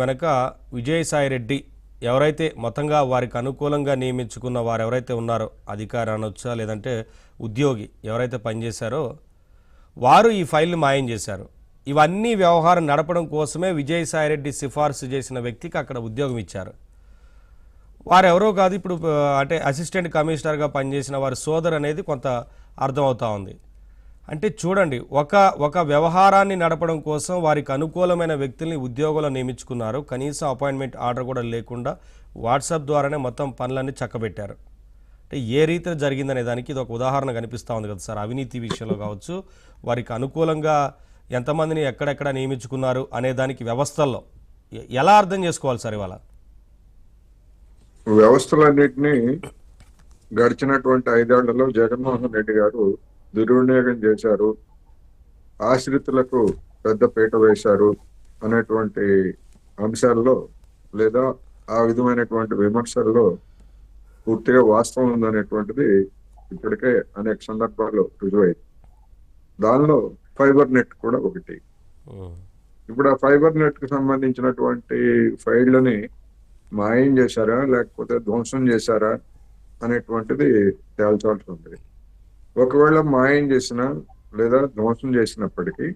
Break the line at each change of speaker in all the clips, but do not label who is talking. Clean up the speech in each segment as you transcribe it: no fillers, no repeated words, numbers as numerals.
వెనక విజయసాయిరెడ్డి ఎవరైతే మొత్తంగా వారికి అనుకూలంగా నియమించుకున్న వారు ఎవరైతే ఉన్నారో అధికారి అనొచ్చా లేదంటే ఉద్యోగి ఎవరైతే పనిచేశారో వారు ఈ ఫైల్ని మాయం చేశారు. ఇవన్నీ వ్యవహారం నడపడం కోసమే విజయసాయిరెడ్డి సిఫార్సు చేసిన వ్యక్తికి అక్కడ ఉద్యోగం ఇచ్చారు. వారెవరో కాదు, ఇప్పుడు అంటే అసిస్టెంట్ కమిషనర్గా పనిచేసిన వారి సోదరు అనేది కొంత అర్థమవుతా ఉంది. అంటే చూడండి, ఒక వ్యవహారాన్ని నడపడం కోసం వారికి అనుకూలమైన వ్యక్తుల్ని ఉద్యోగంలో నియమించుకున్నారు. కనీసం అపాయింట్మెంట్ ఆర్డర్ కూడా లేకుండా వాట్సాప్ ద్వారానే మొత్తం పనులన్నీ చక్కబెట్టారు. అంటే ఏ రీతిలో జరిగిందనే దానికి ఇది ఒక ఉదాహరణ కనిపిస్తూ ఉంది కదా సార్. అవినీతి విషయంలో కావచ్చు, వారికి అనుకూలంగా ఎంతమందిని ఎక్కడెక్కడ నియమించుకున్నారు అనే దానికి వ్యవస్థల్లో ఎలా అర్థం చేసుకోవాలి సార్? ఇవాళ
వ్యవస్థలన్నింటినీ గడిచినటువంటి 5 ఏళ్లలో జగన్మోహన్ రెడ్డి గారు దుర్వినియోగం చేశారు, ఆశ్రితులకు పెద్ద పీట వేశారు అనేటువంటి అంశాల్లో లేదా ఆ విధమైనటువంటి విమర్శల్లో పూర్తిగా వాస్తవం ఉందనేటువంటిది ఇప్పటికే అనేక సందర్భాల్లో రుజువైంది. దానిలో ఫైబర్ నెట్ కూడా ఒకటి. ఇప్పుడు ఆ ఫైబర్ నెట్ కి సంబంధించినటువంటి ఫైళ్లని మాయం చేశారా లేకపోతే ధ్వంసం చేశారా అనేటువంటిది తేల్చాల్సి ఉంది. ఒకవేళ మాయం చేసినా లేదా ధ్వంసం చేసినప్పటికీ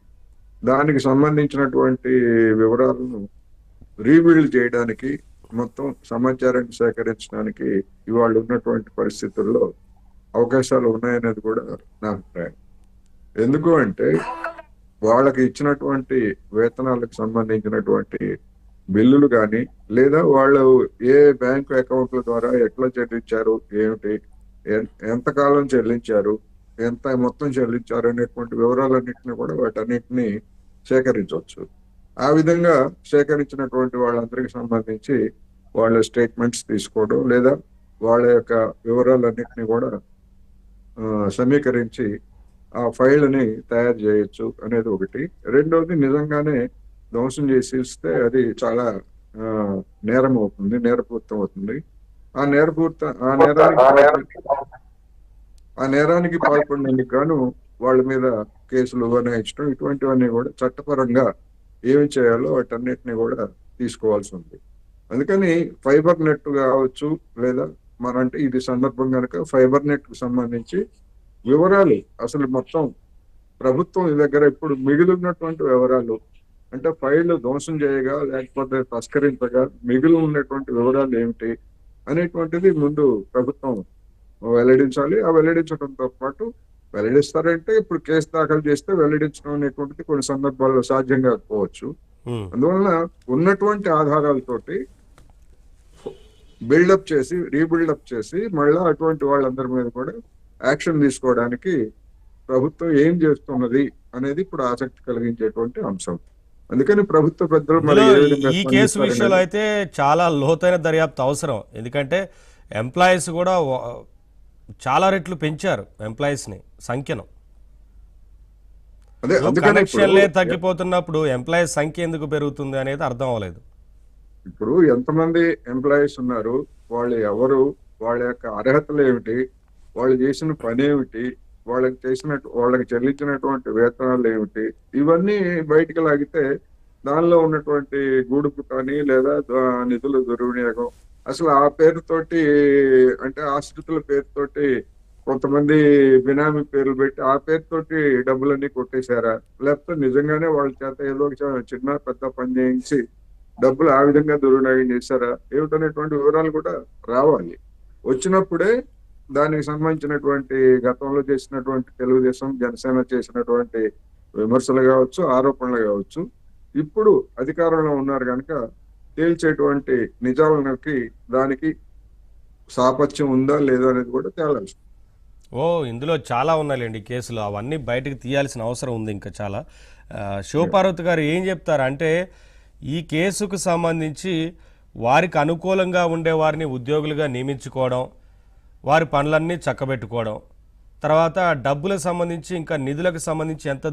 దానికి సంబంధించినటువంటి వివరాలను రీబిల్డ్ చేయడానికి, మొత్తం సమాచారాన్ని సేకరించడానికి ఇవాళ ఉన్నటువంటి పరిస్థితుల్లో అవకాశాలు ఉన్నాయనేది కూడా నా అభిప్రాయం. ఎందుకు అంటే వాళ్ళకి ఇచ్చినటువంటి వేతనాలకు సంబంధించినటువంటి బిల్లులు కానీ లేదా వాళ్ళు ఏ బ్యాంకు అకౌంట్ల ద్వారా ఎట్లా చెల్లించారు, ఏమిటి, ఎంతకాలం చెల్లించారు, ఎంత మొత్తం చెల్లించారు అనేటువంటి వివరాలన్నింటినీ కూడా వాటన్నిటిని సేకరించవచ్చు. ఆ విధంగా సేకరించినటువంటి వాళ్ళందరికీ సంబంధించి వాళ్ళ స్టేట్మెంట్స్ తీసుకోవడం లేదా వాళ్ళ యొక్క వివరాలన్నింటినీ కూడా సమీకరించి ఆ ఫైల్ని తయారు చేయొచ్చు అనేది ఒకటి. రెండవది, నిజంగానే ధ్వంసం చేసి ఇస్తే అది చాలా నేరం అవుతుంది, నేరపూరితం అవుతుంది. ఆ నేరానికి పాల్పడినందుకు గాను వాళ్ళ మీద కేసులు బనాయించడం, ఇటువంటివన్నీ కూడా చట్టపరంగా ఏమి చేయాలో వాటన్నిటిని కూడా తీసుకోవాల్సి ఉంది. అందుకని ఫైబర్ నెట్ కావచ్చు లేదా మనంటే ఇది సందర్భం కనుక ఫైబర్ నెట్ కు సంబంధించి వివరాలు అసలు మొత్తం ప్రభుత్వం దగ్గర ఇప్పుడు మిగిలినటువంటి వివరాలు అంటే ఫైళ్లు ధ్వంసం చేయగా లేకపోతే తస్కరించగా మిగిలి ఉన్నటువంటి వివరాలు ఏమిటి అనేటువంటిది ముందు ప్రభుత్వం వెల్లడించాలి. ఆ వెల్లడించడంతో పాటు వెల్లడిస్తారంటే ఇప్పుడు కేసు దాఖలు చేస్తే వెల్లడించడం అనేటువంటిది కొన్ని సందర్భాల్లో సాధ్యం కాకపోవచ్చు. అందువలన ఉన్నటువంటి ఆధారాలతోటి బిల్డప్ చేసి రీబిల్డప్ చేసి మళ్ళా అటువంటి వాళ్ళందరి మీద కూడా యాక్షన్ తీసుకోవడానికి ప్రభుత్వం ఏం చేస్తున్నది అనేది ఇప్పుడు ఆసక్తి కలిగించేటువంటి అంశం. అందుకని ప్రభుత్వ పెద్దలు మరి
ఈ కేసు విషయంలో అయితే చాలా లోతైన దర్యాప్తు అవసరం. ఎందుకంటే ఎంప్లాయీస్ కూడా చాలా రెట్లు పెంచారు ఎంప్లాయీస్ని సంఖ్యను. కనెక్షన్లే తగ్గిపోతున్నప్పుడు ఎంప్లాయీస్ సంఖ్య ఎందుకు పెరుగుతుంది అనేది అర్థం అవ్వలేదు.
ఇప్పుడు ఎంతమంది ఎంప్లాయీస్ ఉన్నారు, వాళ్ళు ఎవరు, వాళ్ళ యొక్క అర్హతలు ఏమిటి, వాళ్ళు చేసిన పని ఏమిటి, వాళ్ళకి చెల్లించినటువంటి వేతనాలు ఏమిటి, ఇవన్నీ బయటకు లాగితే దానిలో ఉన్నటువంటి గూడుపుటాని లేదా నిధుల దుర్వినియోగం, అసలు ఆ పేరుతోటి అంటే ఆశ్రితుల పేరుతోటి కొంతమంది బినామీ పేర్లు పెట్టి ఆ పేరుతోటి డబ్బులన్నీ కొట్టేశారా, లేకపోతే నిజంగానే వాళ్ళ చేత ఏదో చిన్న పెద్ద పని చేయించి డబ్బులు ఆ విధంగా దుర్వినియోగం చేశారా ఏమిటనేటువంటి వివరాలు కూడా రావాలి. వచ్చినప్పుడే దానికి సంబంధించినటువంటి గతంలో చేసినటువంటి తెలుగుదేశం జనసేన చేసినటువంటి విమర్శలు కావచ్చు, ఆరోపణలు కావచ్చు, ఇప్పుడు అధికారంలో ఉన్నారు కనుక తేల్చేటువంటి నిజాలకి దానికి సాపత్యం ఉందా లేదా అనేది కూడా తేలాల్సి.
ఇందులో చాలా ఉన్నాయండి కేసులు, అవన్నీ బయటకు తీయాల్సిన అవసరం ఉంది ఇంకా చాలా. శివపార్వతి గారు ఏం చెప్తారు అంటే ఈ కేసుకు సంబంధించి వారికి అనుకూలంగా ఉండే వారిని ఉద్యోగులుగా నియమించుకోవడం, వారి పనులన్నీ చక్కబెట్టుకోవడం, తర్వాత డబ్బులకు సంబంధించి ఇంకా నిధులకు సంబంధించి ఎంత